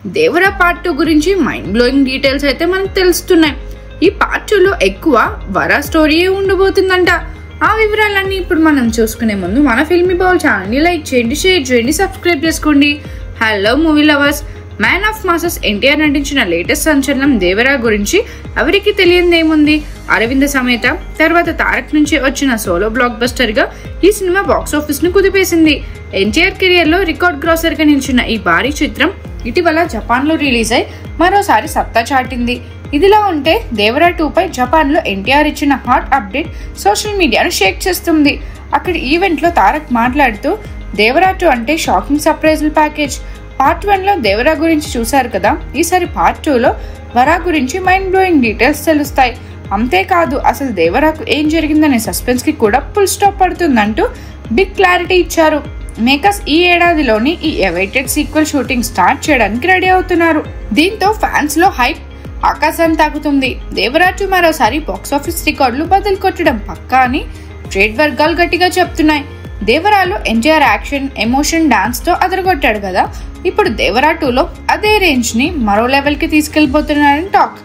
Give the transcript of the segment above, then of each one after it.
Devara part 2 గురించి mind blowing details అయితే మనకు తెలుస్తున్నాయి. ఈ పార్ట్ 2లో ఎక్కువ వరా స్టోరీయే ఉండబోతుందంట. ఆ వివరాలన్నీ ఇప్పుడు మనం చూసుకునే ముందు మన ఫిల్మీ బౌల్ ఛానల్ని లైక్ చేయండి, షేర్ చేయండి, సబ్స్క్రైబ్ చేసుకోండి. Hello movie lovers, man of masses NTR నటించిన లేటెస్ట్ సంచలనం దేవరా గురించి ఎవరికి తెలియదేముంది. అరవింద సమేత తర్వాత తారక్ నుంచి వచ్చిన సోలో బ్లాక్ బస్టర్ గా ఈ సినిమా బాక్స్ ఆఫీస్ ను కుదిపేసింది. ఎన్టీఆర్ కెరియర్ లో రికార్డ్ గ్రాసర్ గా నిలిచిన ఈ భారీ చిత్రం ఇటీవల జపాన్ లో రిలీజ్ అయి మరోసారి సత్తా చాటింది. ఇదిలా ఉంటే దేవరా 2 పై జపాన్ లో ఎన్టీఆర్ ఇచ్చిన హాట్ అప్డేట్ సోషల్ మీడియాను షేక్ చేస్తుంది. అక్కడి ఈవెంట్ లో తారక్ మాట్లాడుతూ, దేవరా 2 అంటే షాకింగ్ సర్ప్రైజల్ ప్యాకేజ్. పార్ట్ 1 లో దేవరా గురించి చూశారు కదా, ఈసారి పార్ట్ 2లో వరా గురించి మైండ్ బ్లోయింగ్ డీటెయిల్స్ తెలుస్తాయి. అంతేకాదు అసలు దేవరాకు ఏం జరిగిందనే సస్పెన్స్ కి కూడా ఫుల్ స్టాప్ పడుతుందంటూ బిగ్ క్లారిటీ ఇచ్చారు. మేకర్స్ ఈ ఏడాదిలోని ఈ అవైటెడ్ సీక్వెల్ షూటింగ్ స్టార్ట్ చేయడానికి రెడీ అవుతున్నారు. దీంతో ఫ్యాన్స్ లో హైప్ ఆకాశాన్ని తాకుతుంది. దేవరా 2 మరోసారి బాక్స్ ఆఫీస్ రికార్డులు బదులు కొట్టడం పక్కా అని ట్రేడ్ వర్గాలు గట్టిగా చెప్తున్నాయి. దేవరాలో ఎన్టీఆర్ యాక్షన్, ఎమోషన్, డాన్స్ తో అదరగొట్టాడు కదా, ఇప్పుడు దేవరా 2లో అదే రేంజ్ ని మరో లెవెల్ కి తీసుకెళ్లిపోతున్నారని టాక్.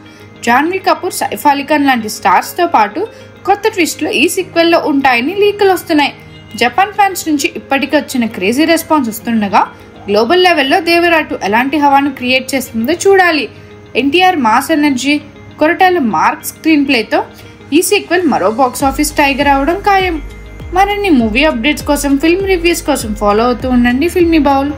జాన్వీ కపూర్, సైఫ్ అలీ ఖాన్ లాంటి స్టార్స్ తో పాటు కొత్త ట్విస్ట్లు ఈ సీక్వెల్ లో ఉంటాయని లీకులు వస్తున్నాయి. జపాన్ ఫ్యాన్స్ నుంచి ఇప్పటికి వచ్చిన క్రేజీ రెస్పాన్స్ వస్తుండగా గ్లోబల్ లెవెల్లో దేవరా 2 ఎలాంటి హవాను క్రియేట్ చేస్తుందో చూడాలి. NTR mass energy, Koratala mark screen ప్లేతో ఈ సీక్వెల్ మరో బాక్స్ ఆఫీస్ టైగర్ అవడం ఖాయం. మరిన్ని మూవీ అప్డేట్స్ కోసం, ఫిల్మ్ రివ్యూస్ కోసం ఫాలో అవుతూ ఉండండి ఫిల్మీ బౌల్.